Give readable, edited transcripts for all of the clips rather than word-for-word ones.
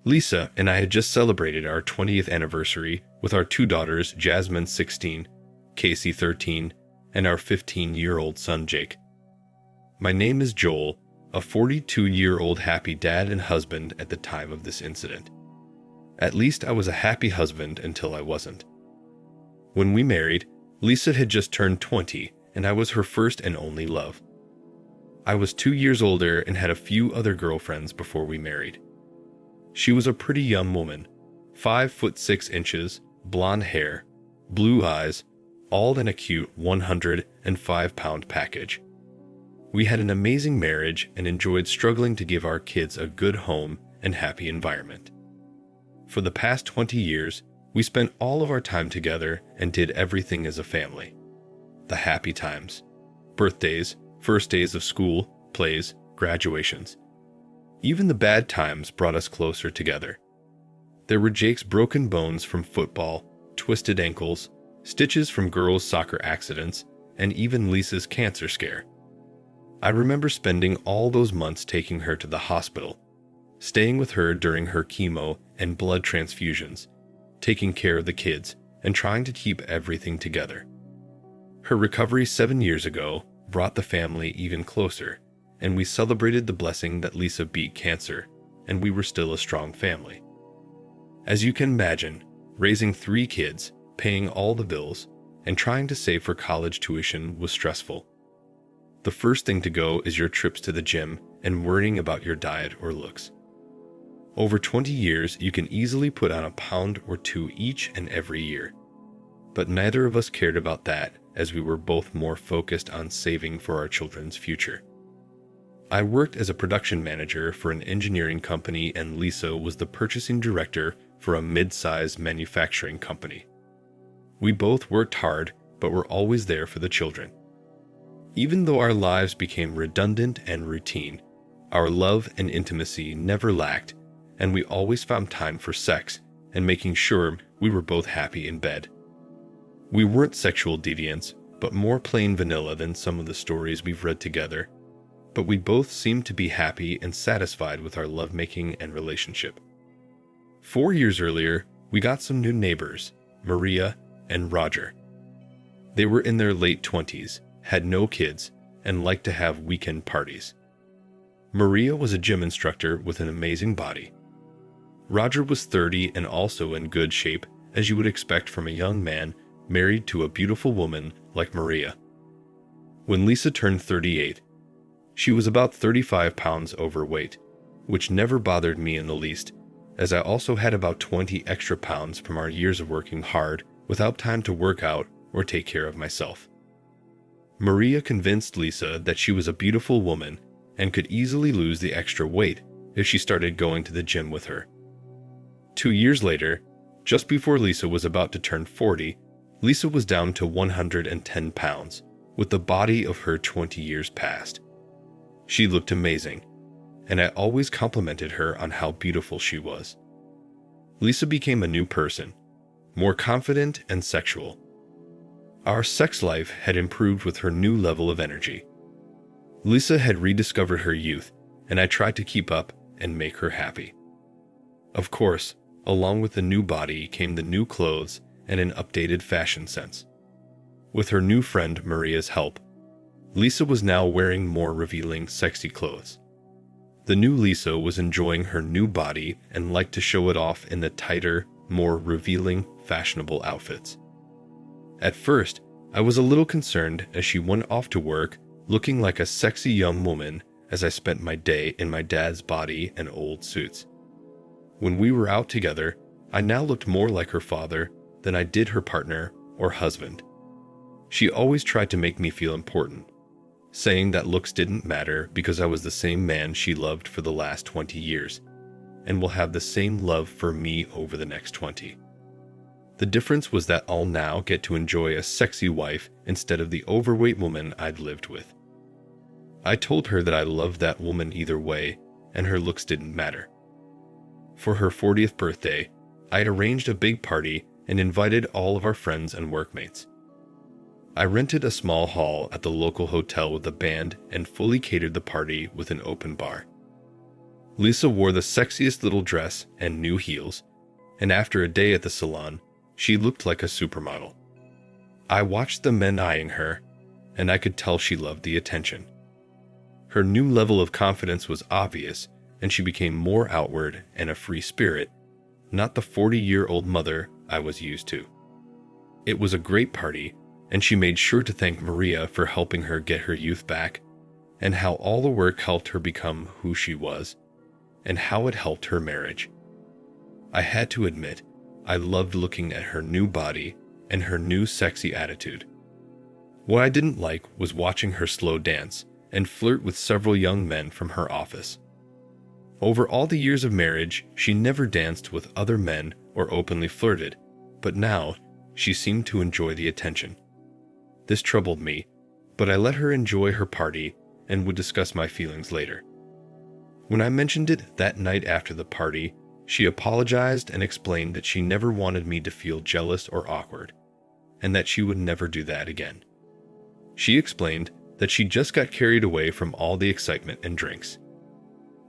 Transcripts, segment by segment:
Lisa and I had just celebrated our 20th anniversary with our two daughters, Jasmine 16, Casey 13, and our 15-year-old son Jake. My name is Joel, a 42-year-old happy dad and husband at the time of this incident. At least I was a happy husband until I wasn't. When we married, Lisa had just turned 20, and I was her first and only love. I was 2 years older and had a few other girlfriends before we married. She was a pretty young woman, 5 foot 6 inches, blonde hair, blue eyes, all in a cute 105-pound package. We had an amazing marriage and enjoyed struggling to give our kids a good home and happy environment. For the past 20 years, we spent all of our time together and did everything as a family. The happy times, birthdays, first days of school, plays, graduations. Even the bad times brought us closer together. There were Jake's broken bones from football, twisted ankles, stitches from girls' soccer accidents, and even Lisa's cancer scare. I remember spending all those months taking her to the hospital, staying with her during her chemo and blood transfusions, taking care of the kids, and trying to keep everything together. Her recovery 7 years ago brought the family even closer, and we celebrated the blessing that Lisa beat cancer, and we were still a strong family. As you can imagine, raising 3 kids, paying all the bills, and trying to save for college tuition was stressful. The first thing to go is your trips to the gym and worrying about your diet or looks. Over 20 years, you can easily put on a pound or 2 each and every year. But neither of us cared about that, as we were both more focused on saving for our children's future. I worked as a production manager for an engineering company, and Lisa was the purchasing director for a mid-sized manufacturing company. We both worked hard, but were always there for the children. Even though our lives became redundant and routine, our love and intimacy never lacked, and we always found time for sex and making sure we were both happy in bed. We weren't sexual deviants, but more plain vanilla than some of the stories we've read together. But we both seemed to be happy and satisfied with our lovemaking and relationship. 4 years earlier, we got some new neighbors, Maria and Roger. They were in their late 20s, had no kids, and liked to have weekend parties. Maria was a gym instructor with an amazing body. Roger was 30 and also in good shape, as you would expect from a young man married to a beautiful woman like Maria. When Lisa turned 38, she was about 35 pounds overweight, which never bothered me in the least, as I also had about 20 extra pounds from our years of working hard without time to work out or take care of myself. Maria convinced Lisa that she was a beautiful woman and could easily lose the extra weight if she started going to the gym with her. 2 years later, just before Lisa was about to turn 40, Lisa was down to 110 pounds, with the body of her 20 years past. She looked amazing, and I always complimented her on how beautiful she was. Lisa became a new person, more confident and sexual. Our sex life had improved with her new level of energy. Lisa had rediscovered her youth, and I tried to keep up and make her happy. Of course, along with the new body came the new clothes and an updated fashion sense. With her new friend Maria's help, Lisa was now wearing more revealing, sexy clothes. The new Lisa was enjoying her new body and liked to show it off in the tighter, more revealing, fashionable outfits. At first, I was a little concerned as she went off to work looking like a sexy young woman as I spent my day in my dad's body and old suits. When we were out together, I now looked more like her father than I did her partner or husband. She always tried to make me feel important, saying that looks didn't matter because I was the same man she loved for the last 20 years, and will have the same love for me over the next 20. The difference was that I'll now get to enjoy a sexy wife instead of the overweight woman I'd lived with. I told her that I loved that woman either way, and her looks didn't matter. For her 40th birthday, I had arranged a big party and invited all of our friends and workmates. I rented a small hall at the local hotel with a band and fully catered the party with an open bar. Lisa wore the sexiest little dress and new heels, and after a day at the salon, she looked like a supermodel. I watched the men eyeing her, and I could tell she loved the attention. Her new level of confidence was obvious, and she became more outward and a free spirit, not the 40-year-old mother I was used to. It was a great party, and she made sure to thank Maria for helping her get her youth back, and how all the work helped her become who she was, and how it helped her marriage. I had to admit, I loved looking at her new body and her new sexy attitude. What I didn't like was watching her slow dance and flirt with several young men from her office. Over all the years of marriage, she never danced with other men or openly flirted, but now she seemed to enjoy the attention. This troubled me, but I let her enjoy her party and would discuss my feelings later. When I mentioned it that night after the party, she apologized and explained that she never wanted me to feel jealous or awkward, and that she would never do that again. She explained that she just got carried away from all the excitement and drinks.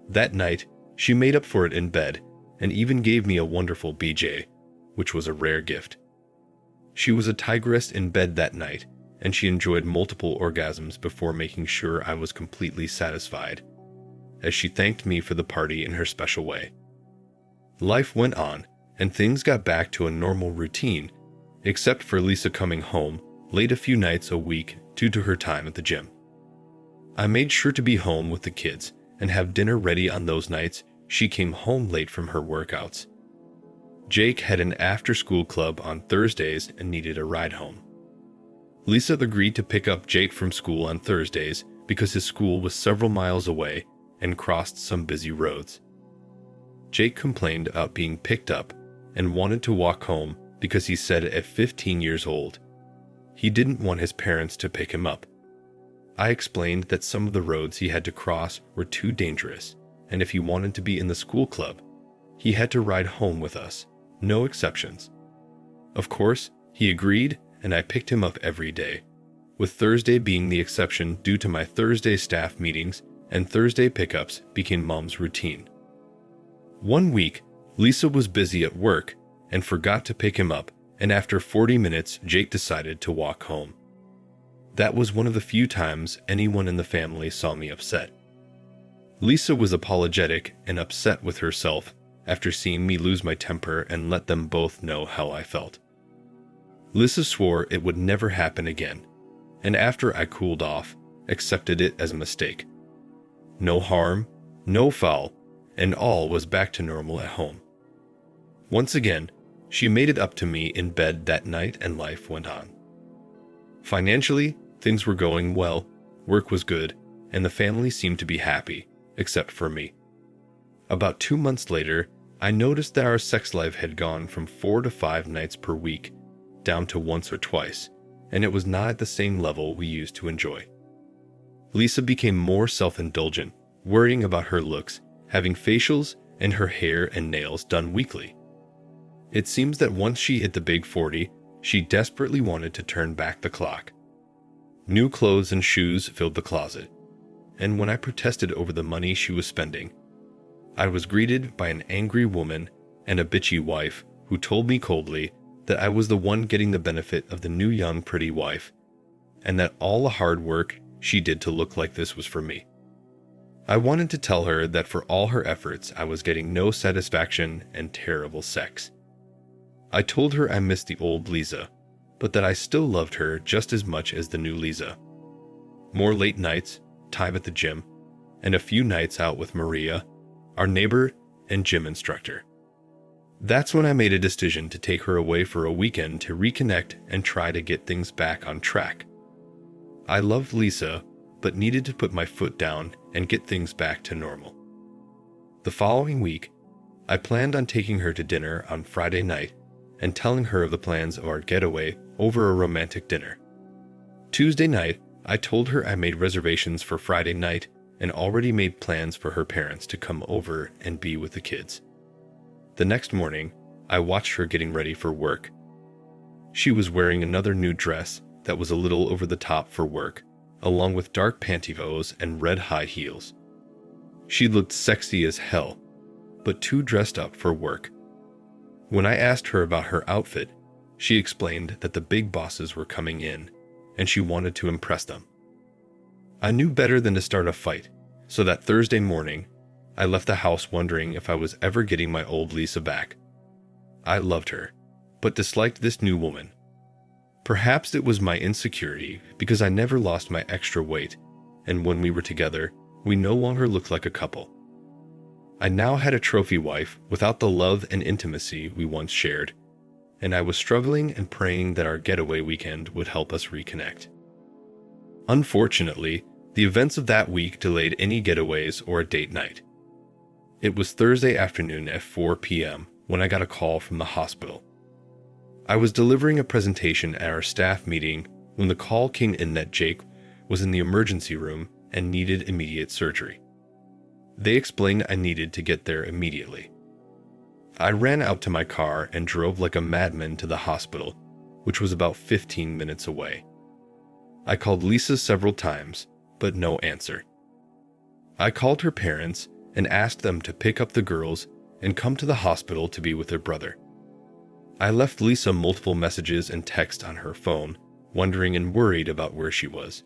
That night, she made up for it in bed and even gave me a wonderful BJ, which was a rare gift. She was a tigress in bed that night, and she enjoyed multiple orgasms before making sure I was completely satisfied, as she thanked me for the party in her special way. Life went on, and things got back to a normal routine, except for Lisa coming home late a few nights a week due to her time at the gym. I made sure to be home with the kids and have dinner ready on those nights she came home late from her workouts. Jake had an after-school club on Thursdays and needed a ride home. Lisa agreed to pick up Jake from school on Thursdays because his school was several miles away and crossed some busy roads. Jake complained about being picked up and wanted to walk home because he said at 15 years old, he didn't want his parents to pick him up. I explained that some of the roads he had to cross were too dangerous, and if he wanted to be in the school club, he had to ride home with us, no exceptions. Of course, he agreed, and I picked him up every day, with Thursday being the exception due to my Thursday staff meetings, and Thursday pickups became Mom's routine. One week, Lisa was busy at work and forgot to pick him up, and after 40 minutes, Jake decided to walk home. That was one of the few times anyone in the family saw me upset. Lisa was apologetic and upset with herself after seeing me lose my temper and let them both know how I felt. Lisa swore it would never happen again, and after I cooled off, accepted it as a mistake. No harm, no foul, and all was back to normal at home. Once again, she made it up to me in bed that night and life went on. Financially, things were going well, work was good, and the family seemed to be happy, except for me. About 2 months later, I noticed that our sex life had gone from 4 to 5 nights per week down to once or twice, and it was not at the same level we used to enjoy. Lisa became more self-indulgent, worrying about her looks, having facials and her hair and nails done weekly. It seems that once she hit the big 40, she desperately wanted to turn back the clock. New clothes and shoes filled the closet, and when I protested over the money she was spending, I was greeted by an angry woman and a bitchy wife who told me coldly that I was the one getting the benefit of the new young pretty wife, and that all the hard work she did to look like this was for me. I wanted to tell her that for all her efforts, I was getting no satisfaction and terrible sex. I told her I missed the old Lisa, but that I still loved her just as much as the new Lisa. More late nights, time at the gym, and a few nights out with Maria, our neighbor and gym instructor. That's when I made a decision to take her away for a weekend to reconnect and try to get things back on track. I loved Lisa, but needed to put my foot down and get things back to normal. The following week, I planned on taking her to dinner on Friday night and telling her of the plans of our getaway over a romantic dinner. Tuesday night, I told her I made reservations for Friday night and already made plans for her parents to come over and be with the kids. The next morning, I watched her getting ready for work. She was wearing another new dress that was a little over the top for work, along with dark pantyhose and red high heels. She looked sexy as hell, but too dressed up for work. When I asked her about her outfit, she explained that the big bosses were coming in, and she wanted to impress them. I knew better than to start a fight, so that Thursday morning, I left the house wondering if I was ever getting my old Lisa back. I loved her, but disliked this new woman. Perhaps it was my insecurity because I never lost my extra weight, and when we were together, we no longer looked like a couple. I now had a trophy wife without the love and intimacy we once shared, and I was struggling and praying that our getaway weekend would help us reconnect. Unfortunately, the events of that week delayed any getaways or a date night. It was Thursday afternoon at 4 p.m. when I got a call from the hospital. I was delivering a presentation at our staff meeting when the call came in that Jake was in the emergency room and needed immediate surgery. They explained I needed to get there immediately. I ran out to my car and drove like a madman to the hospital, which was about 15 minutes away. I called Lisa several times, but no answer. I called her parents and asked them to pick up the girls and come to the hospital to be with their brother. I left Lisa multiple messages and texts on her phone, wondering and worried about where she was.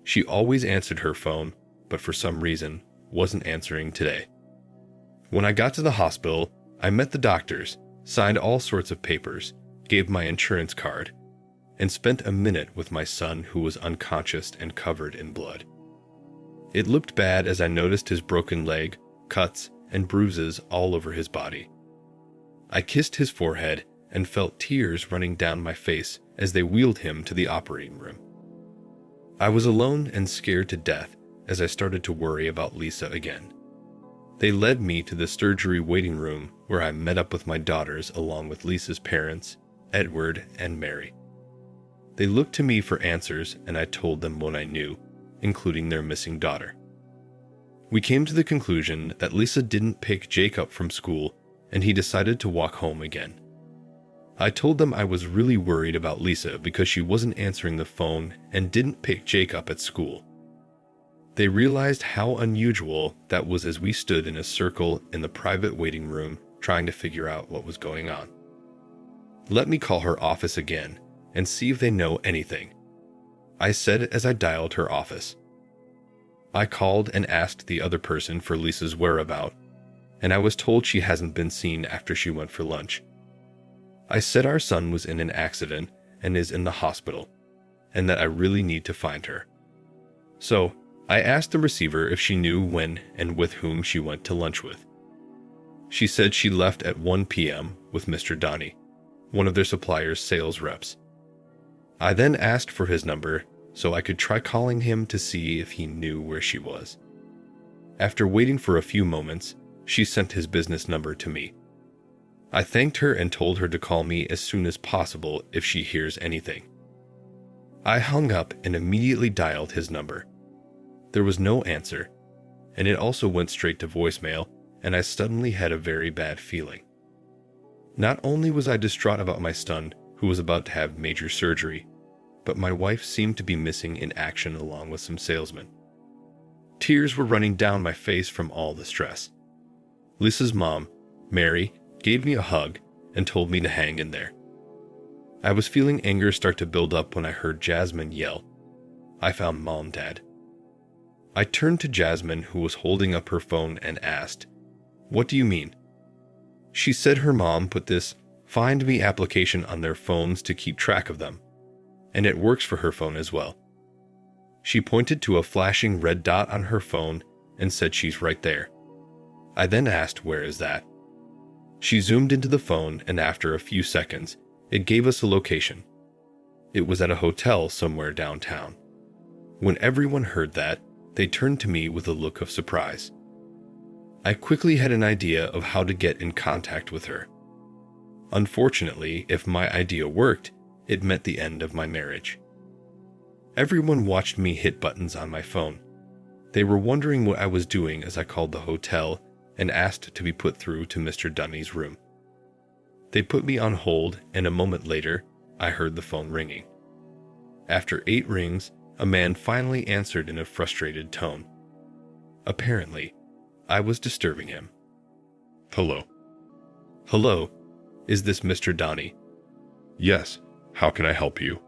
She always answered her phone, but for some reason, wasn't answering today. When I got to the hospital, I met the doctors, signed all sorts of papers, gave my insurance card, and spent a minute with my son who was unconscious and covered in blood. It looked bad as I noticed his broken leg, cuts, and bruises all over his body. I kissed his forehead and felt tears running down my face as they wheeled him to the operating room. I was alone and scared to death as I started to worry about Lisa again. They led me to the surgery waiting room where I met up with my daughters along with Lisa's parents, Edward and Mary. They looked to me for answers and I told them what I knew, including their missing daughter. We came to the conclusion that Lisa didn't pick Jake up from school and he decided to walk home again. I told them I was really worried about Lisa because she wasn't answering the phone and didn't pick Jake up at school. They realized how unusual that was as we stood in a circle in the private waiting room trying to figure out what was going on. Let me call her office again and see if they know anything, I said as I dialed her office. I called and asked the other person for Lisa's whereabouts, and I was told she hasn't been seen after she went for lunch. I said our son was in an accident and is in the hospital, and that I really need to find her. So, I asked the receiver if she knew when and with whom she went to lunch with. She said she left at 1 p.m. with Mr. Donnie, one of their supplier's sales reps. I then asked for his number so I could try calling him to see if he knew where she was. After waiting for a few moments, she sent his business number to me. I thanked her and told her to call me as soon as possible if she hears anything. I hung up and immediately dialed his number. There was no answer, and it also went straight to voicemail, and I suddenly had a very bad feeling. Not only was I distraught about my son, who was about to have major surgery, but my wife seemed to be missing in action along with some salesmen. Tears were running down my face from all the stress. Lisa's mom, Mary, gave me a hug and told me to hang in there. I was feeling anger start to build up when I heard Jasmine yell, "I found Mom, Dad." I turned to Jasmine, who was holding up her phone, and asked, "What do you mean?" She said her mom put this Find Me application on their phones to keep track of them, and it works for her phone as well. She pointed to a flashing red dot on her phone and said she's right there. I then asked, "Where is that?" She zoomed into the phone, and after a few seconds, it gave us a location. It was at a hotel somewhere downtown. When everyone heard that, they turned to me with a look of surprise. I quickly had an idea of how to get in contact with her. Unfortunately, if my idea worked, it meant the end of my marriage. Everyone watched me hit buttons on my phone. They were wondering what I was doing as I called the hotel and asked to be put through to Mr. Dunny's room. They put me on hold, and a moment later, I heard the phone ringing. After 8 rings, a man finally answered in a frustrated tone. Apparently, I was disturbing him. Hello. Hello, is this Mr. Donnie? Yes, how can I help you?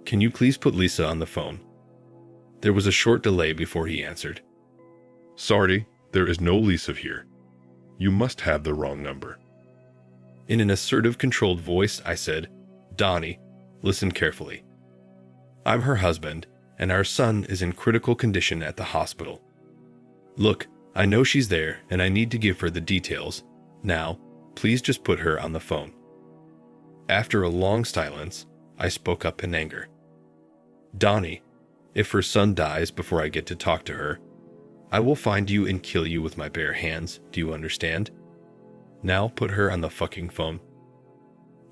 Can you please put Lisa on the phone? There was a short delay before he answered. Sorry, there is no Lisa here. You must have the wrong number. In an assertive, controlled voice, I said, Donnie, listen carefully. I'm her husband, and our son is in critical condition at the hospital. Look, I know she's there, and I need to give her the details. Now, please just put her on the phone. After a long silence, I spoke up in anger. Donnie, if her son dies before I get to talk to her, I will find you and kill you with my bare hands, do you understand? Now put her on the fucking phone.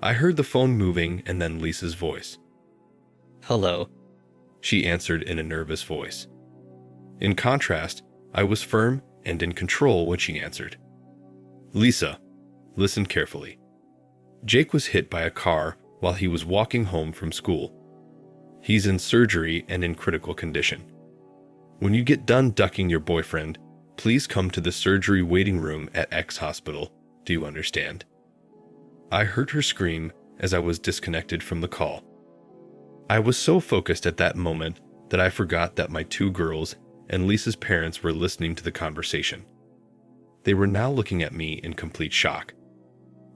I heard the phone moving and then Lisa's voice. Hello, she answered in a nervous voice. In contrast, I was firm and in control when she answered. Lisa, listen carefully. Jake was hit by a car while he was walking home from school. He's in surgery and in critical condition. When you get done ducking your boyfriend, please come to the surgery waiting room at X hospital. Do you understand? I heard her scream as I was disconnected from the call. I was so focused at that moment that I forgot that my two girls and Lisa's parents were listening to the conversation. They were now looking at me in complete shock.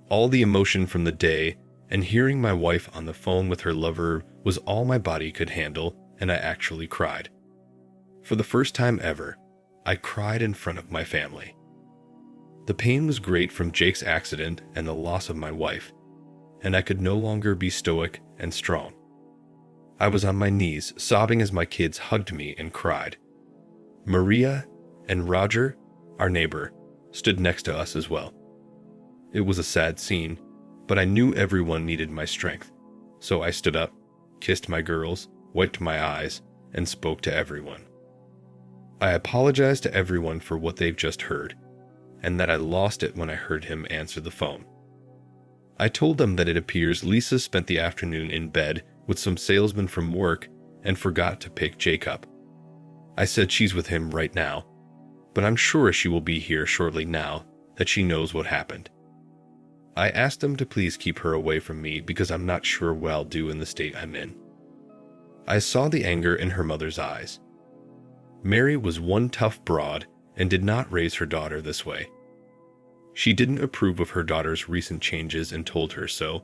All the emotion from the day and hearing my wife on the phone with her lover was all my body could handle, and I actually cried. For the first time ever, I cried in front of my family. The pain was great from Jake's accident and the loss of my wife, and I could no longer be stoic and strong. I was on my knees, sobbing as my kids hugged me and cried. Maria and Roger, our neighbor, stood next to us as well. It was a sad scene, but I knew everyone needed my strength, so I stood up, kissed my girls, wiped my eyes, and spoke to everyone. I apologized to everyone for what they've just heard, and that I lost it when I heard him answer the phone. I told them that it appears Lisa spent the afternoon in bed with some salesman from work and forgot to pick Jake up. I said she's with him right now, but I'm sure she will be here shortly now that she knows what happened. I asked them to please keep her away from me because I'm not sure what I'll do in the state I'm in. I saw the anger in her mother's eyes. Mary was one tough broad and did not raise her daughter this way. She didn't approve of her daughter's recent changes and told her so,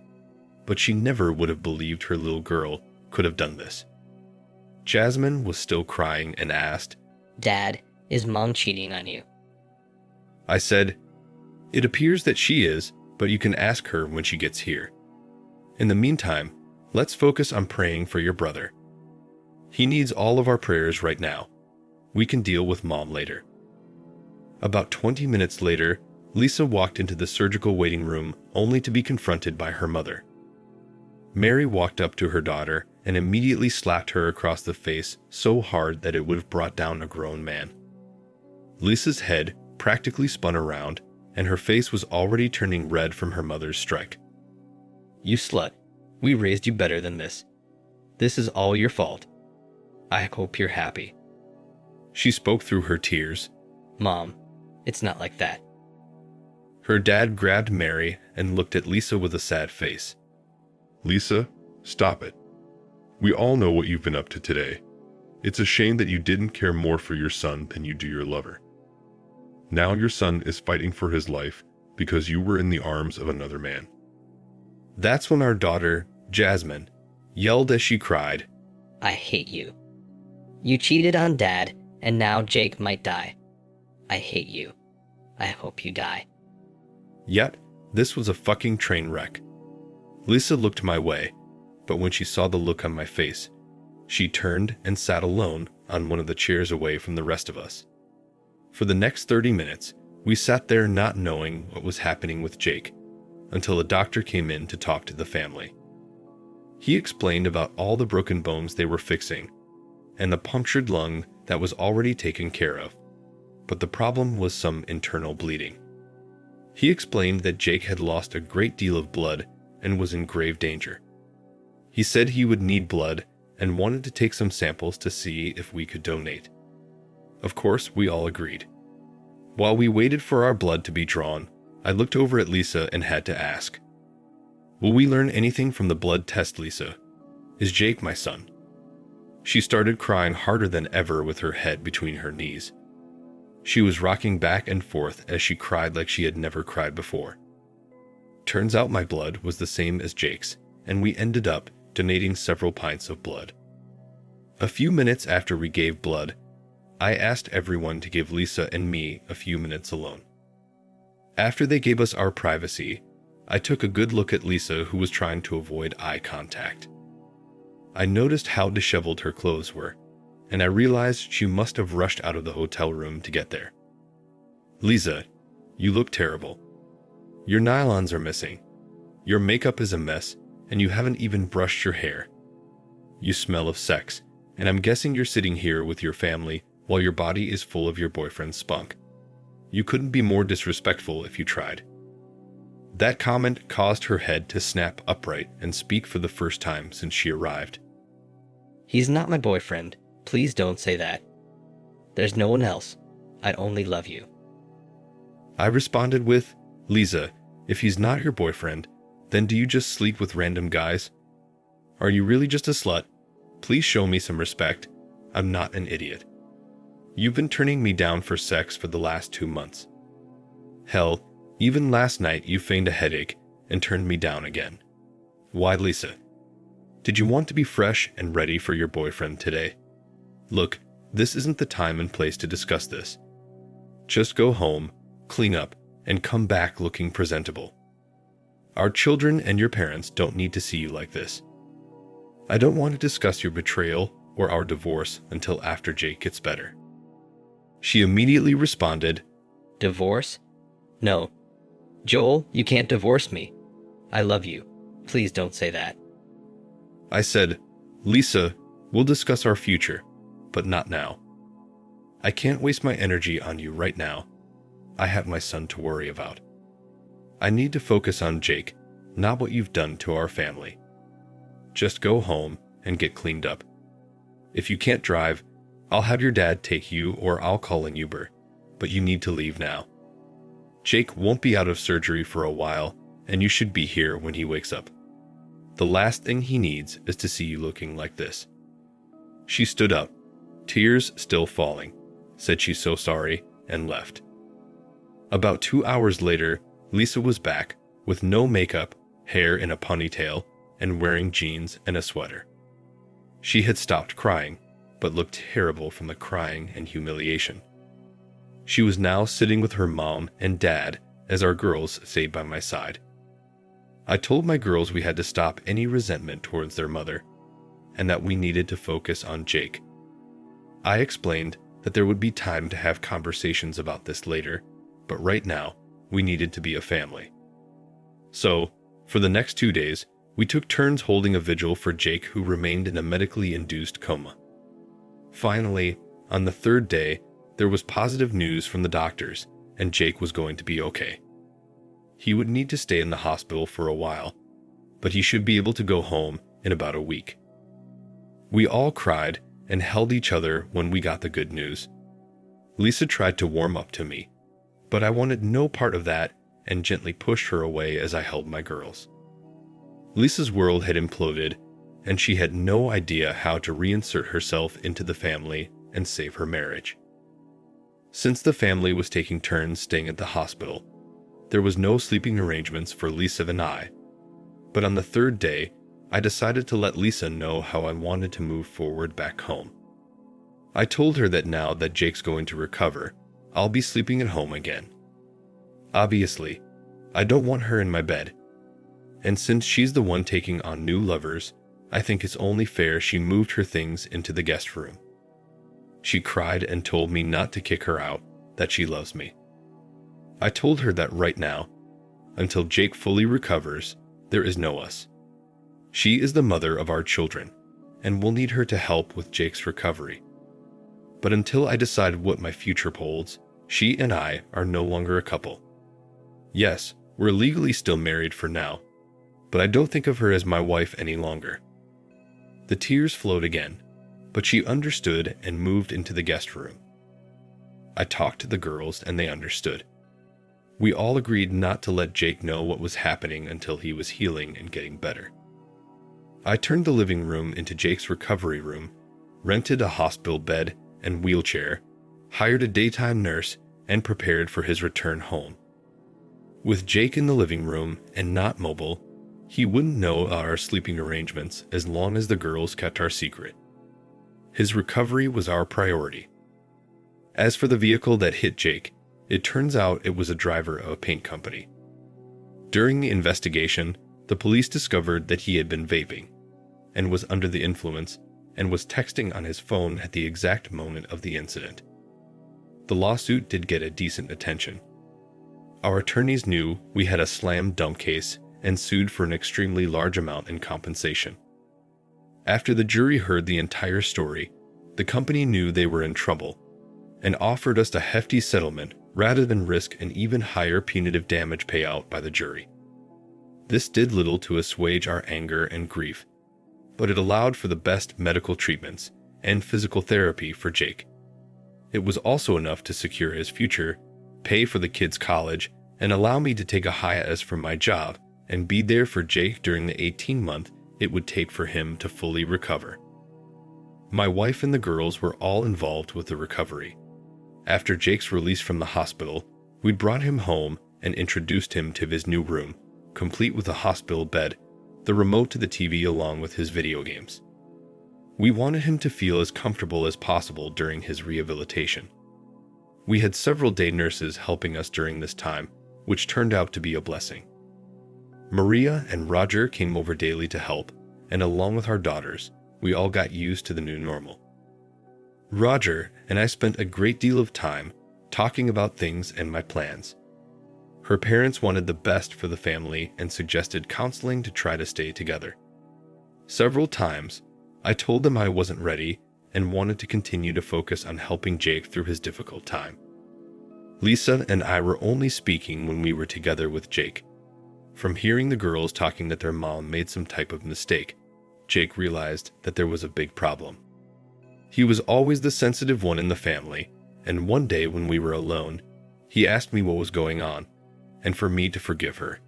but she never would have believed her little girl could have done this. Jasmine was still crying and asked, Dad, is Mom cheating on you? I said, it appears that she is, but you can ask her when she gets here. In the meantime, let's focus on praying for your brother. He needs all of our prayers right now. We can deal with Mom later. About 20 minutes later, Lisa walked into the surgical waiting room only to be confronted by her mother. Mary walked up to her daughter and immediately slapped her across the face so hard that it would have brought down a grown man. Lisa's head practically spun around, and her face was already turning red from her mother's strike. You slut. We raised you better than this. This is all your fault. I hope you're happy. She spoke through her tears. Mom, it's not like that. Her dad grabbed Mary and looked at Lisa with a sad face. Lisa, stop it. We all know what you've been up to today. It's a shame that you didn't care more for your son than you do your lover. Now your son is fighting for his life because you were in the arms of another man. That's when our daughter, Jasmine, yelled as she cried, I hate you. You cheated on Dad, and now Jake might die. I hate you. I hope you die. Yep, this was a fucking train wreck. Lisa looked my way, but when she saw the look on my face, she turned and sat alone on one of the chairs away from the rest of us. For the next 30 minutes, we sat there not knowing what was happening with Jake, until a doctor came in to talk to the family. He explained about all the broken bones they were fixing, and the punctured lung that was already taken care of, but the problem was some internal bleeding. He explained that Jake had lost a great deal of blood and was in grave danger. He said he would need blood and wanted to take some samples to see if we could donate. Of course, we all agreed. While we waited for our blood to be drawn, I looked over at Lisa and had to ask, "Will we learn anything from the blood test, Lisa? Is Jake my son?" She started crying harder than ever with her head between her knees. She was rocking back and forth as she cried like she had never cried before. Turns out my blood was the same as Jake's, and we ended up donating several pints of blood. A few minutes after we gave blood, I asked everyone to give Lisa and me a few minutes alone. After they gave us our privacy, I took a good look at Lisa, who was trying to avoid eye contact. I noticed how disheveled her clothes were, and I realized she must have rushed out of the hotel room to get there. "Lisa, you look terrible. Your nylons are missing. Your makeup is a mess, and you haven't even brushed your hair. You smell of sex, and I'm guessing you're sitting here with your family while your body is full of your boyfriend's spunk. You couldn't be more disrespectful if you tried." That comment caused her head to snap upright and speak for the first time since she arrived. He's not my boyfriend. Please don't say that. There's no one else. I only love you. I responded with, "Lisa, if he's not your boyfriend, then do you just sleep with random guys? Are you really just a slut? Please show me some respect. I'm not an idiot. You've been turning me down for sex for the last 2 months. Hell, even last night you feigned a headache and turned me down again. Why, Lisa? Did you want to be fresh and ready for your boyfriend today? Look, this isn't the time and place to discuss this. Just go home, clean up, and come back looking presentable. Our children and your parents don't need to see you like this. I don't want to discuss your betrayal or our divorce until after Jake gets better." She immediately responded, Divorce? No. Joel, you can't divorce me. I love you. Please don't say that. I said, "Lisa, we'll discuss our future, but not now. I can't waste my energy on you right now. I have my son to worry about. I need to focus on Jake, not what you've done to our family. Just go home and get cleaned up. If you can't drive, I'll have your dad take you or I'll call an Uber, but you need to leave now. Jake won't be out of surgery for a while, and you should be here when he wakes up. The last thing he needs is to see you looking like this." She stood up, tears still falling, said she's so sorry, and left. About 2 hours later, Lisa was back with no makeup, hair in a ponytail, and wearing jeans and a sweater. She had stopped crying, but looked terrible from the crying and humiliation. She was now sitting with her mom and dad as our girls stayed by my side. I told my girls we had to stop any resentment towards their mother, and that we needed to focus on Jake. I explained that there would be time to have conversations about this later, but right now, we needed to be a family. So, for the next 2 days, we took turns holding a vigil for Jake, who remained in a medically induced coma. Finally, on the 3rd day, there was positive news from the doctors, and Jake was going to be okay. He would need to stay in the hospital for a while, but he should be able to go home in about a week. We all cried and held each other when we got the good news. Lisa tried to warm up to me, but I wanted no part of that and gently pushed her away as I held my girls. Lisa's world had imploded, and she had no idea how to reinsert herself into the family and save her marriage. Since the family was taking turns staying at the hospital, there was no sleeping arrangements for Lisa and I, but on the 3rd day, I decided to let Lisa know how I wanted to move forward back home. I told her that now that Jake's going to recover, I'll be sleeping at home again. Obviously, I don't want her in my bed, and since she's the one taking on new lovers, I think it's only fair she moved her things into the guest room. She cried and told me not to kick her out, that she loves me. I told her that right now, until Jake fully recovers, there is no us. She is the mother of our children, and we'll need her to help with Jake's recovery. But until I decide what my future holds, she and I are no longer a couple. Yes, we're legally still married for now, but I don't think of her as my wife any longer. The tears flowed again, but she understood and moved into the guest room. I talked to the girls and they understood. We all agreed not to let Jake know what was happening until he was healing and getting better. I turned the living room into Jake's recovery room, rented a hospital bed and wheelchair, hired a daytime nurse, and prepared for his return home. With Jake in the living room and not mobile, he wouldn't know our sleeping arrangements as long as the girls kept our secret. His recovery was our priority. As for the vehicle that hit Jake, it turns out it was a driver of a paint company. During the investigation, the police discovered that he had been vaping and was under the influence and was texting on his phone at the exact moment of the incident. The lawsuit did get a decent attention. Our attorneys knew we had a slam dunk case and sued for an extremely large amount in compensation. After the jury heard the entire story, the company knew they were in trouble and offered us a hefty settlement rather than risk an even higher punitive damage payout by the jury. This did little to assuage our anger and grief, but it allowed for the best medical treatments and physical therapy for Jake. It was also enough to secure his future, pay for the kids' college, and allow me to take a hiatus from my job and be there for Jake during the 18-month it would take for him to fully recover. My wife and the girls were all involved with the recovery. After Jake's release from the hospital, we brought him home and introduced him to his new room, complete with a hospital bed, the remote to the TV along with his video games. We wanted him to feel as comfortable as possible during his rehabilitation. We had several day nurses helping us during this time, which turned out to be a blessing. Maria and Roger came over daily to help, and along with our daughters, we all got used to the new normal. Roger and I spent a great deal of time talking about things and my plans. Her parents wanted the best for the family and suggested counseling to try to stay together. Several times, I told them I wasn't ready and wanted to continue to focus on helping Jake through his difficult time. Lisa and I were only speaking when we were together with Jake. From hearing the girls talking that their mom made some type of mistake, Jake realized that there was a big problem. He was always the sensitive one in the family, and one day when we were alone, he asked me what was going on, and for me to forgive her.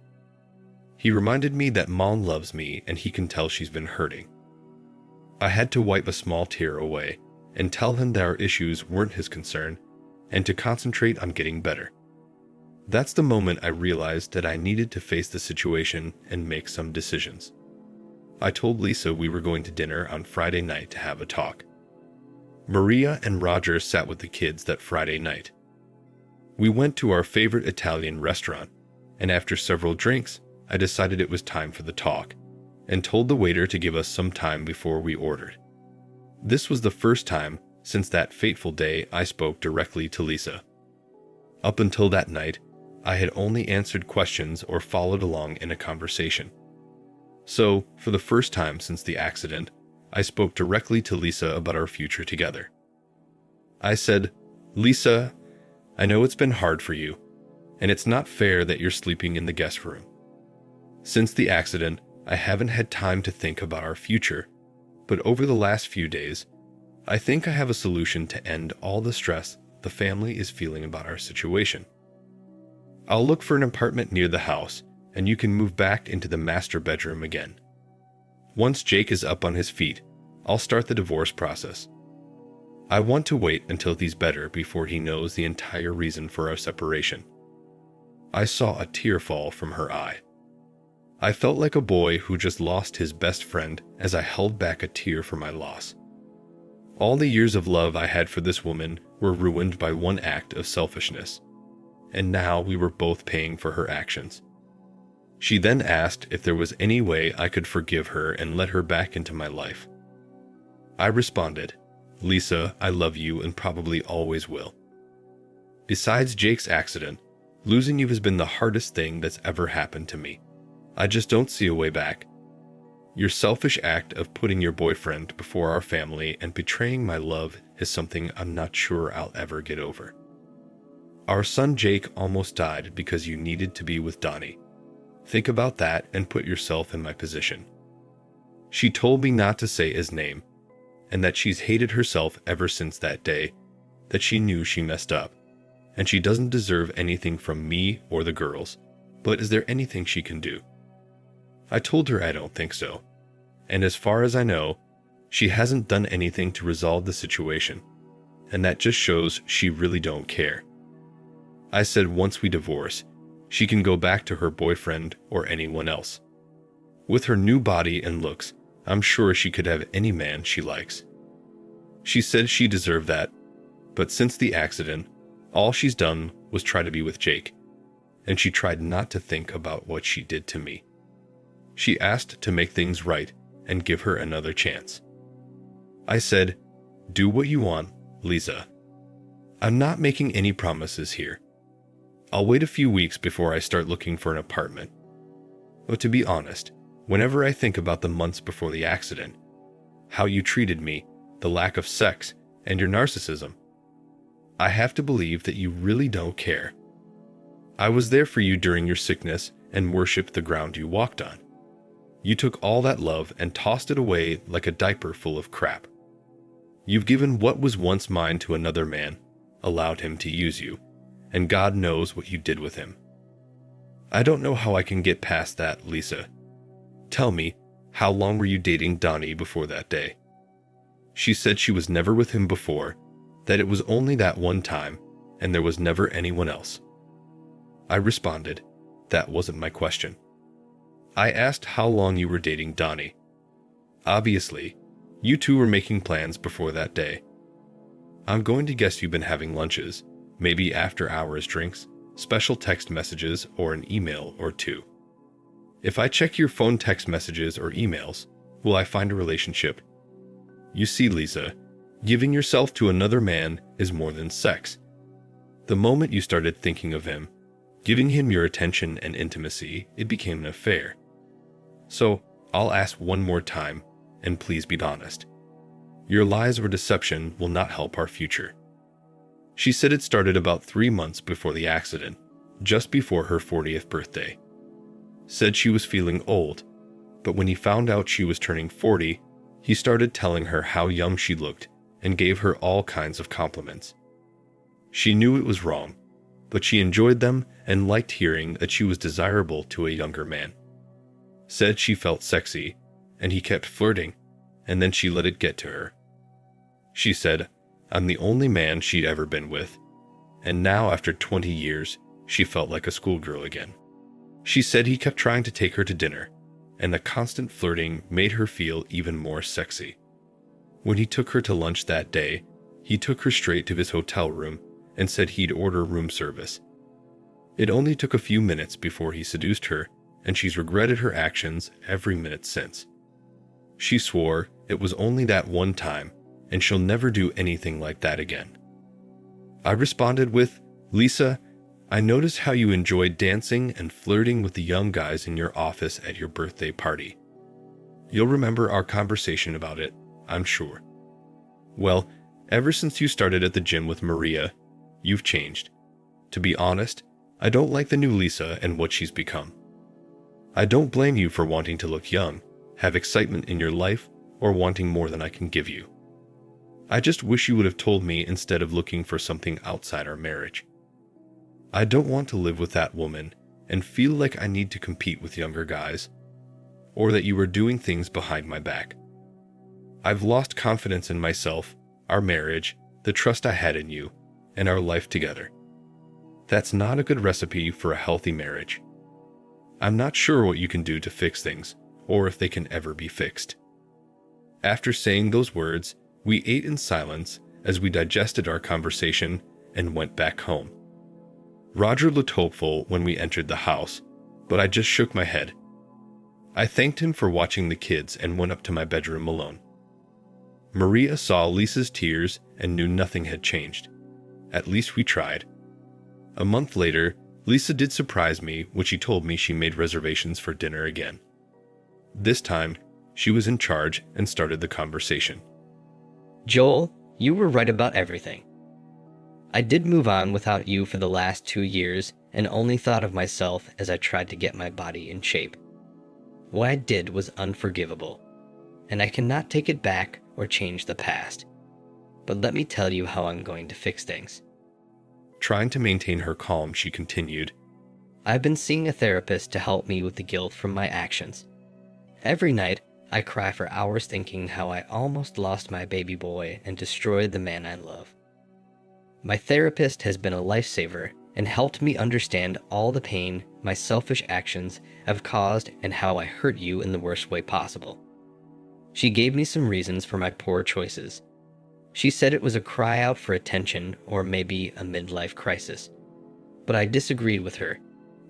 He reminded me that Mom loves me and he can tell she's been hurting. I had to wipe a small tear away and tell him that our issues weren't his concern and to concentrate on getting better. That's the moment I realized that I needed to face the situation and make some decisions. I told Lisa we were going to dinner on Friday night to have a talk. Maria and Roger sat with the kids that Friday night. We went to our favorite Italian restaurant, and after several drinks, I decided it was time for the talk, and told the waiter to give us some time before we ordered. This was the first time since that fateful day I spoke directly to Lisa. Up until that night, I had only answered questions or followed along in a conversation. So, for the first time since the accident, I spoke directly to Lisa about our future together. I said, "Lisa, I know it's been hard for you, and it's not fair that you're sleeping in the guest room. Since the accident, I haven't had time to think about our future, but over the last few days, I think I have a solution to end all the stress the family is feeling about our situation. I'll look for an apartment near the house, and you can move back into the master bedroom again. Once Jake is up on his feet, I'll start the divorce process. I want to wait until he's better before he knows the entire reason for our separation." I saw a tear fall from her eye. I felt like a boy who just lost his best friend as I held back a tear for my loss. All the years of love I had for this woman were ruined by one act of selfishness, and now we were both paying for her actions. She then asked if there was any way I could forgive her and let her back into my life. I responded, "Lisa, I love you and probably always will. Besides Jake's accident, losing you has been the hardest thing that's ever happened to me. I just don't see a way back. Your selfish act of putting your boyfriend before our family and betraying my love is something I'm not sure I'll ever get over. Our son Jake almost died because you needed to be with Donnie. Think about that and put yourself in my position. She told me not to say his name, and that she's hated herself ever since that day, that she knew she messed up, and she doesn't deserve anything from me or the girls. But is there anything she can do? I told her I don't think so. And as far as I know, she hasn't done anything to resolve the situation. And that just shows she really don't care. I said once we divorce, she can go back to her boyfriend or anyone else. With her new body and looks, I'm sure she could have any man she likes. She said she deserved that, but since the accident, all she's done was try to be with Jake, and she tried not to think about what she did to me. She asked to make things right and give her another chance. I said, do what you want, Lisa. I'm not making any promises here. I'll wait a few weeks before I start looking for an apartment. But to be honest, whenever I think about the months before the accident, how you treated me, the lack of sex, and your narcissism, I have to believe that you really don't care. I was there for you during your sickness and worshipped the ground you walked on. You took all that love and tossed it away like a diaper full of crap. You've given what was once mine to another man, allowed him to use you, and God knows what you did with him. I don't know how I can get past that, Lisa. Tell me, how long were you dating Donnie before that day? She said she was never with him before, that it was only that one time, and there was never anyone else. I responded, that wasn't my question. I asked how long you were dating Donnie. Obviously, you two were making plans before that day. I'm going to guess you've been having lunches, maybe after-hours drinks, special text messages, or an email or two. If I check your phone text messages or emails, will I find a relationship? You see, Lisa, giving yourself to another man is more than sex. The moment you started thinking of him, giving him your attention and intimacy, it became an affair. So, I'll ask one more time, and please be honest. Your lies or deception will not help our future. She said it started about 3 months before the accident, just before her 40th birthday. Said she was feeling old, but when he found out she was turning 40, he started telling her how young she looked and gave her all kinds of compliments. She knew it was wrong, but she enjoyed them and liked hearing that she was desirable to a younger man. Said she felt sexy, and he kept flirting, and then she let it get to her. She said, I'm the only man she'd ever been with, and now after 20 years, she felt like a schoolgirl again. She said he kept trying to take her to dinner, and the constant flirting made her feel even more sexy. When he took her to lunch that day, he took her straight to his hotel room and said he'd order room service. It only took a few minutes before he seduced her, and she's regretted her actions every minute since. She swore it was only that one time, and she'll never do anything like that again. I responded with, Lisa, I noticed how you enjoyed dancing and flirting with the young guys in your office at your birthday party. You'll remember our conversation about it, I'm sure. Well, ever since you started at the gym with Maria, you've changed. To be honest, I don't like the new Lisa and what she's become. I don't blame you for wanting to look young, have excitement in your life, or wanting more than I can give you. I just wish you would have told me instead of looking for something outside our marriage. I don't want to live with that woman and feel like I need to compete with younger guys, or that you are doing things behind my back. I've lost confidence in myself, our marriage, the trust I had in you, and our life together. That's not a good recipe for a healthy marriage. I'm not sure what you can do to fix things, or if they can ever be fixed. After saying those words, we ate in silence as we digested our conversation and went back home. Roger looked hopeful when we entered the house, but I just shook my head. I thanked him for watching the kids and went up to my bedroom alone. Maria saw Lisa's tears and knew nothing had changed. At least we tried. A month later, Lisa did surprise me when she told me she made reservations for dinner again. This time, she was in charge and started the conversation. Joel, you were right about everything. I did move on without you for the last 2 years and only thought of myself as I tried to get my body in shape. What I did was unforgivable, and I cannot take it back or change the past. But let me tell you how I'm going to fix things. Trying to maintain her calm, she continued, I've been seeing a therapist to help me with the guilt from my actions. Every night, I cry for hours thinking how I almost lost my baby boy and destroyed the man I love. My therapist has been a lifesaver and helped me understand all the pain my selfish actions have caused and how I hurt you in the worst way possible. She gave me some reasons for my poor choices. She said it was a cry out for attention or maybe a midlife crisis. But I disagreed with her,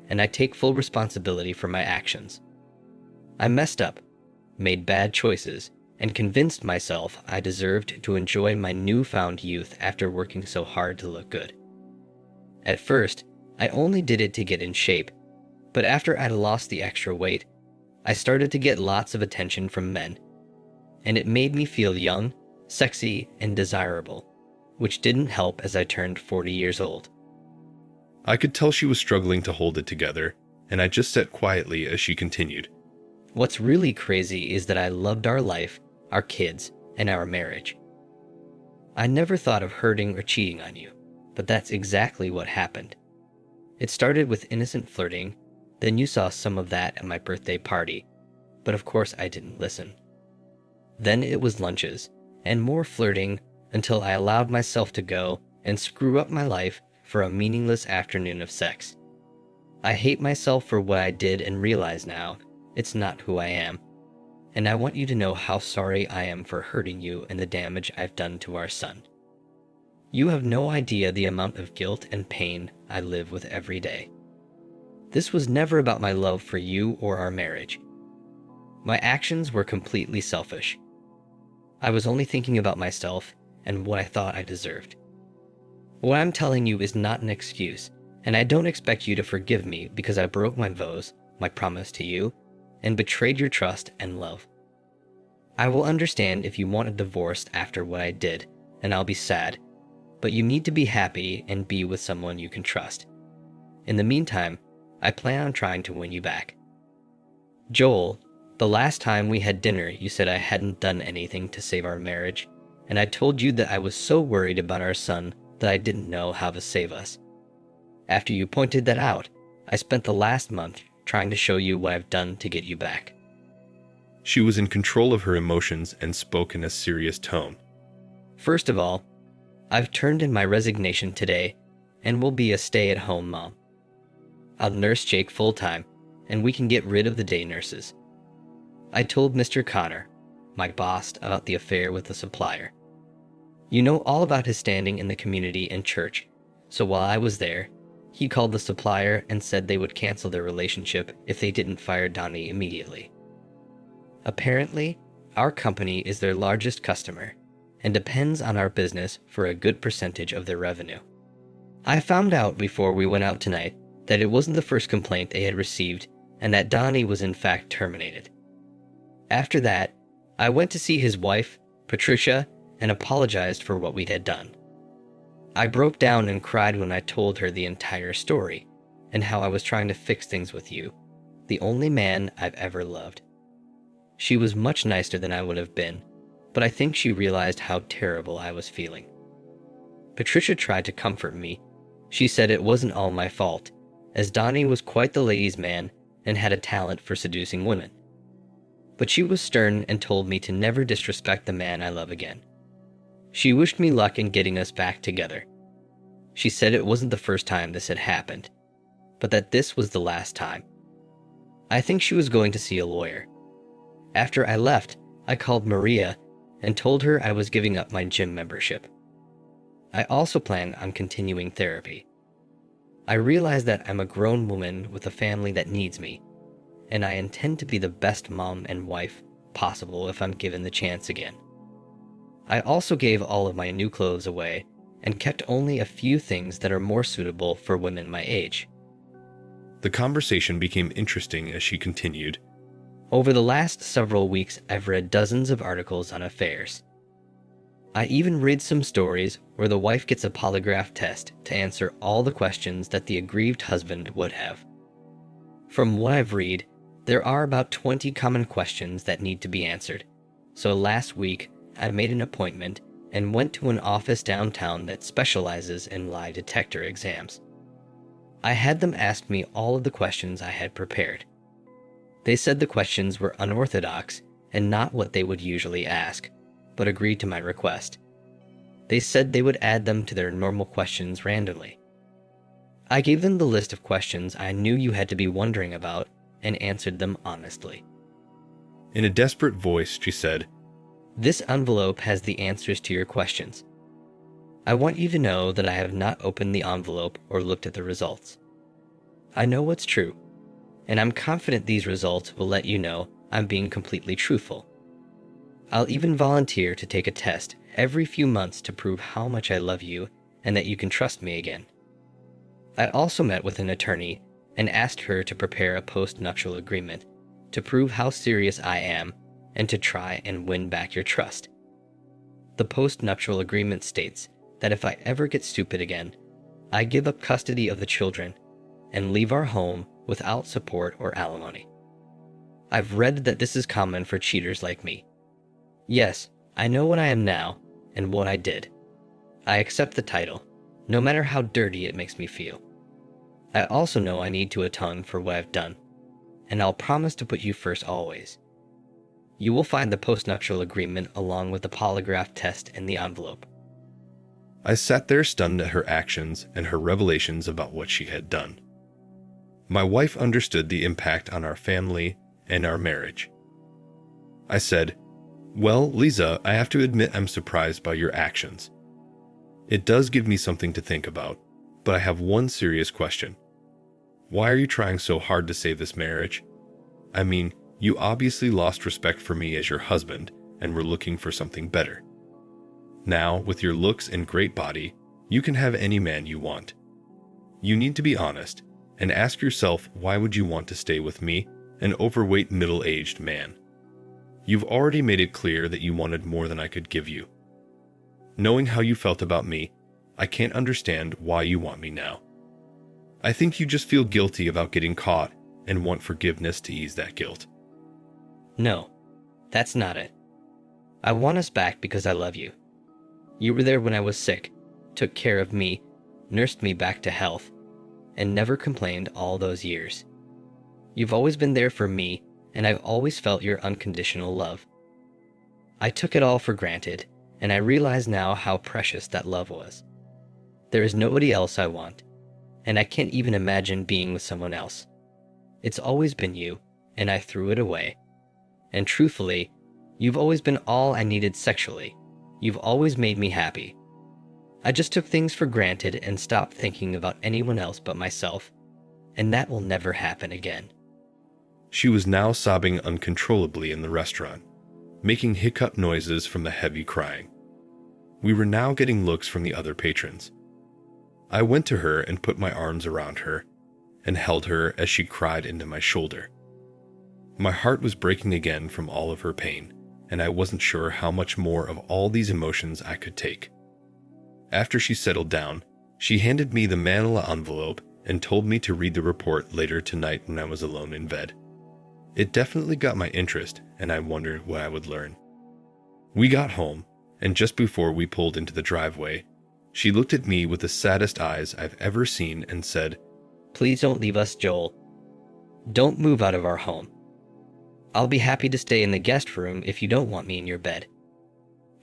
and I take full responsibility for my actions. I messed up, made bad choices, and convinced myself I deserved to enjoy my newfound youth after working so hard to look good. At first, I only did it to get in shape, but after I'd lost the extra weight, I started to get lots of attention from men, and it made me feel young, sexy, and desirable, which didn't help as I turned 40 years old. I could tell she was struggling to hold it together, and I just sat quietly as she continued. What's really crazy is that I loved our life, our kids, and our marriage. I never thought of hurting or cheating on you, but that's exactly what happened. It started with innocent flirting, then you saw some of that at my birthday party, but of course I didn't listen. Then it was lunches, and more flirting until I allowed myself to go and screw up my life for a meaningless afternoon of sex. I hate myself for what I did and realize now it's not who I am. And I want you to know how sorry I am for hurting you and the damage I've done to our son. You have no idea the amount of guilt and pain I live with every day. This was never about my love for you or our marriage. My actions were completely selfish. I was only thinking about myself and what I thought I deserved. What I'm telling you is not an excuse, and I don't expect you to forgive me because I broke my vows, my promise to you, and betrayed your trust and love. I will understand if you want a divorce after what I did, and I'll be sad, but you need to be happy and be with someone you can trust. In the meantime, I plan on trying to win you back. Joel, the last time we had dinner, you said I hadn't done anything to save our marriage, and I told you that I was so worried about our son that I didn't know how to save us. After you pointed that out, I spent the last month trying to show you what I've done to get you back. She was in control of her emotions and spoke in a serious tone. First of all, I've turned in my resignation today and will be a stay-at-home mom. I'll nurse Jake full-time, and we can get rid of the day nurses. I told Mr. Connor, my boss, about the affair with the supplier. You know all about his standing in the community and church, so while I was there, he called the supplier and said they would cancel their relationship if they didn't fire Donnie immediately. Apparently, our company is their largest customer and depends on our business for a good percentage of their revenue. I found out before we went out tonight that it wasn't the first complaint they had received and that Donnie was in fact terminated. After that, I went to see his wife, Patricia, and apologized for what we had done. I broke down and cried when I told her the entire story and how I was trying to fix things with you, the only man I've ever loved. She was much nicer than I would have been, but I think she realized how terrible I was feeling. Patricia tried to comfort me. She said it wasn't all my fault, as Donnie was quite the ladies' man and had a talent for seducing women. But she was stern and told me to never disrespect the man I love again. She wished me luck in getting us back together. She said it wasn't the first time this had happened, but that this was the last time. I think she was going to see a lawyer. After I left, I called Maria and told her I was giving up my gym membership. I also plan on continuing therapy. I realize that I'm a grown woman with a family that needs me, and I intend to be the best mom and wife possible if I'm given the chance again. I also gave all of my new clothes away and kept only a few things that are more suitable for women my age. The conversation became interesting as she continued. Over the last several weeks, I've read dozens of articles on affairs. I even read some stories where the wife gets a polygraph test to answer all the questions that the aggrieved husband would have. From what I've read, there are about 20 common questions that need to be answered, so last week I made an appointment and went to an office downtown that specializes in lie detector exams. I had them ask me all of the questions I had prepared. They said the questions were unorthodox and not what they would usually ask, but agreed to my request. They said they would add them to their normal questions randomly. I gave them the list of questions I knew you had to be wondering about and answered them honestly. In a desperate voice, she said, "This envelope has the answers to your questions. I want you to know that I have not opened the envelope or looked at the results. I know what's true, and I'm confident these results will let you know I'm being completely truthful. I'll even volunteer to take a test every few months to prove how much I love you and that you can trust me again." I also met with an attorney and asked her to prepare a post-nuptial agreement to prove how serious I am and to try and win back your trust. The post-nuptial agreement states that if I ever get stupid again, I give up custody of the children and leave our home without support or alimony. I've read that this is common for cheaters like me. Yes, I know what I am now and what I did. I accept the title, no matter how dirty it makes me feel. I also know I need to atone for what I've done, and I'll promise to put you first always. You will find the postnuptial agreement along with the polygraph test in the envelope. I sat there stunned at her actions and her revelations about what she had done. My wife understood the impact on our family and our marriage. I said, "Well, Lisa, I have to admit I'm surprised by your actions. It does give me something to think about, but I have one serious question. Why are you trying so hard to save this marriage? I mean, you obviously lost respect for me as your husband and were looking for something better. Now, with your looks and great body, you can have any man you want. You need to be honest and ask yourself, why would you want to stay with me, an overweight middle-aged man? You've already made it clear that you wanted more than I could give you. Knowing how you felt about me, I can't understand why you want me now. I think you just feel guilty about getting caught and want forgiveness to ease that guilt." No, that's not it. I want us back because I love you. You were there when I was sick, took care of me, nursed me back to health, and never complained all those years. You've always been there for me, and I've always felt your unconditional love. I took it all for granted, and I realize now how precious that love was. There is nobody else I want, and I can't even imagine being with someone else. It's always been you, and I threw it away. And truthfully, you've always been all I needed sexually. You've always made me happy. I just took things for granted and stopped thinking about anyone else but myself, and that will never happen again. She was now sobbing uncontrollably in the restaurant, making hiccup noises from the heavy crying. We were now getting looks from the other patrons. I went to her and put my arms around her and held her as she cried into my shoulder. My heart was breaking again from all of her pain, and I wasn't sure how much more of all these emotions I could take. After she settled down, she handed me the manila envelope and told me to read the report later tonight when I was alone in bed. It definitely got my interest, and I wondered what I would learn. We got home, and just before we pulled into the driveway, she looked at me with the saddest eyes I've ever seen and said, "Please don't leave us, Joel. Don't move out of our home. I'll be happy to stay in the guest room if you don't want me in your bed.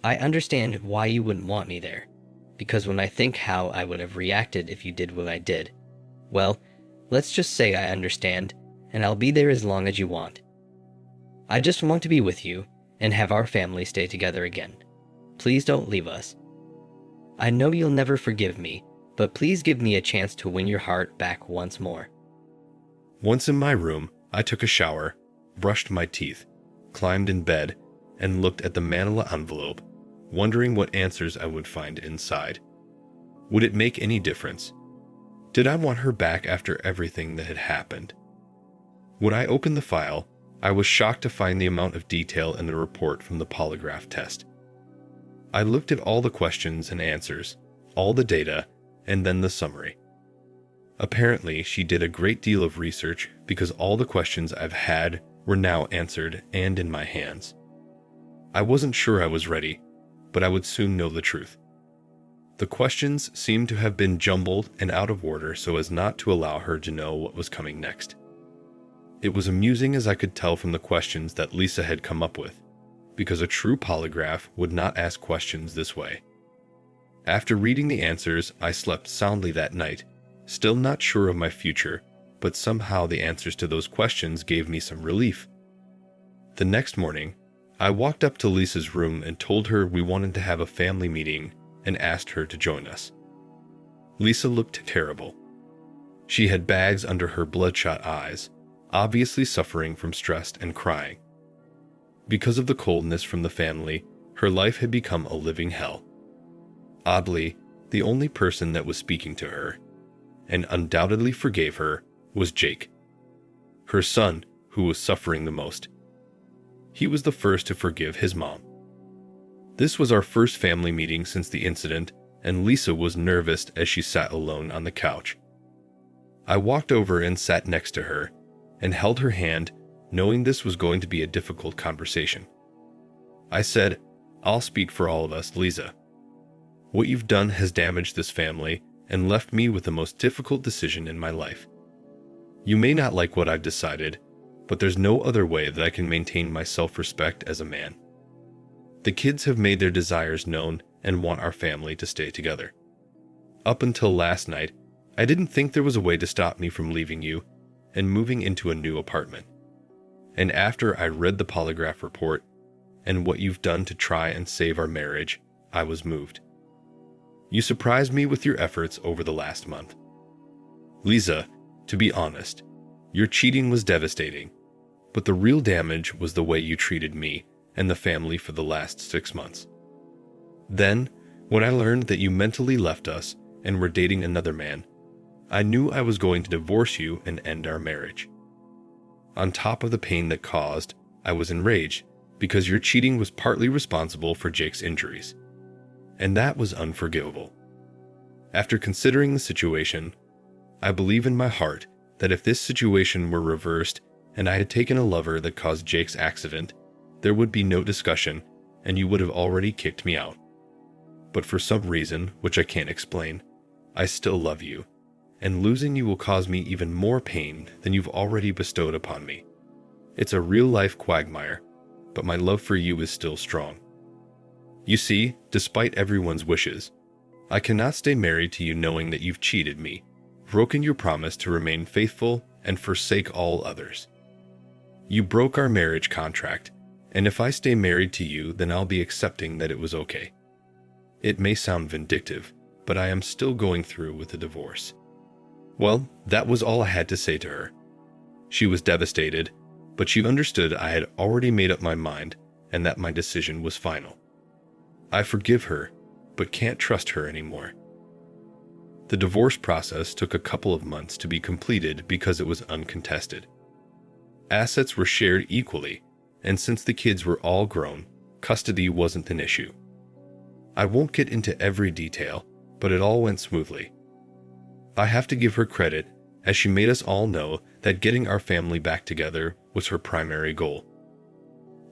I understand why you wouldn't want me there, because when I think how I would have reacted if you did what I did, well, let's just say I understand, and I'll be there as long as you want. I just want to be with you and have our family stay together again. Please don't leave us. I know you'll never forgive me, but please give me a chance to win your heart back once more." Once in my room, I took a shower, brushed my teeth, climbed in bed, and looked at the manila envelope, wondering what answers I would find inside. Would it make any difference? Did I want her back after everything that had happened? When I opened the file, I was shocked to find the amount of detail in the report from the polygraph test. I looked at all the questions and answers, all the data, and then the summary. Apparently, she did a great deal of research because all the questions I've had were now answered and in my hands. I wasn't sure I was ready, but I would soon know the truth. The questions seemed to have been jumbled and out of order so as not to allow her to know what was coming next. It was amusing as I could tell from the questions that Lisa had come up with, because a true polygraph would not ask questions this way. After reading the answers, I slept soundly that night, still not sure of my future, but somehow the answers to those questions gave me some relief. The next morning, I walked up to Lisa's room and told her we wanted to have a family meeting and asked her to join us. Lisa looked terrible. She had bags under her bloodshot eyes, obviously suffering from stress and crying. Because of the coldness from the family, her life had become a living hell. Oddly, the only person that was speaking to her, and undoubtedly forgave her, was Jake, her son, who was suffering the most. He was the first to forgive his mom. This was our first family meeting since the incident, and Lisa was nervous as she sat alone on the couch. I walked over and sat next to her, and held her hand, knowing this was going to be a difficult conversation. I said, "I'll speak for all of us, Lisa. What you've done has damaged this family and left me with the most difficult decision in my life. You may not like what I've decided, but there's no other way that I can maintain my self-respect as a man. The kids have made their desires known and want our family to stay together. Up until last night, I didn't think there was a way to stop me from leaving you and moving into a new apartment. And after I read the polygraph report and what you've done to try and save our marriage, I was moved. You surprised me with your efforts over the last month. Lisa, to be honest, your cheating was devastating, but the real damage was the way you treated me and the family for the last 6 months. Then, when I learned that you mentally left us and were dating another man, I knew I was going to divorce you and end our marriage. On top of the pain that caused, I was enraged because your cheating was partly responsible for Jake's injuries, and that was unforgivable. After considering the situation, I believe in my heart that if this situation were reversed and I had taken a lover that caused Jake's accident, there would be no discussion and you would have already kicked me out. But for some reason, which I can't explain, I still love you, and losing you will cause me even more pain than you've already bestowed upon me. It's a real-life quagmire, but my love for you is still strong. You see, despite everyone's wishes, I cannot stay married to you knowing that you've cheated me, broken your promise to remain faithful, and forsake all others. You broke our marriage contract, and if I stay married to you, then I'll be accepting that it was okay. It may sound vindictive, but I am still going through with the divorce." Well, that was all I had to say to her. She was devastated, but she understood I had already made up my mind and that my decision was final. I forgive her, but can't trust her anymore. The divorce process took a couple of months to be completed because it was uncontested. Assets were shared equally, and since the kids were all grown, custody wasn't an issue. I won't get into every detail, but it all went smoothly. I have to give her credit, as she made us all know that getting our family back together was her primary goal.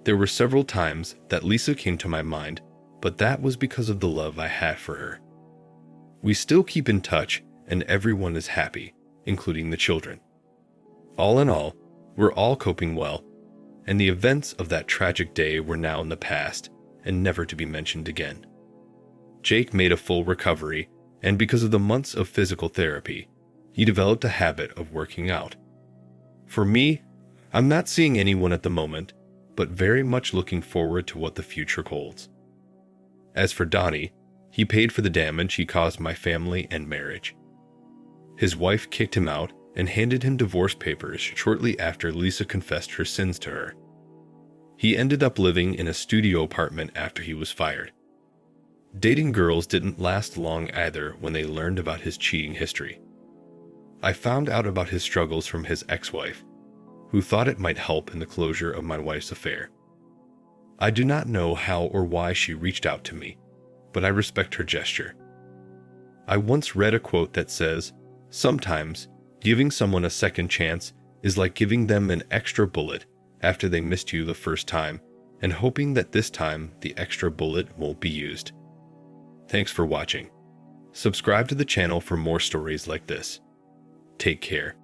There were several times that Lisa came to my mind, but that was because of the love I had for her. We still keep in touch, and everyone is happy, including the children. All in all, we're all coping well, and the events of that tragic day were now in the past and never to be mentioned again. Jake made a full recovery, and because of the months of physical therapy, he developed a habit of working out. For me, I'm not seeing anyone at the moment, but very much looking forward to what the future holds. As for Donnie, he paid for the damage he caused my family and marriage. His wife kicked him out and handed him divorce papers shortly after Lisa confessed her sins to her. He ended up living in a studio apartment after he was fired. Dating girls didn't last long either when they learned about his cheating history. I found out about his struggles from his ex-wife, who thought it might help in the closure of my wife's affair. I do not know how or why she reached out to me, but I respect her gesture. I once read a quote that says, "Sometimes, giving someone a second chance is like giving them an extra bullet after they missed you the first time and hoping that this time the extra bullet won't be used. Thanks for watching. Subscribe to the channel for more stories like this. Take care.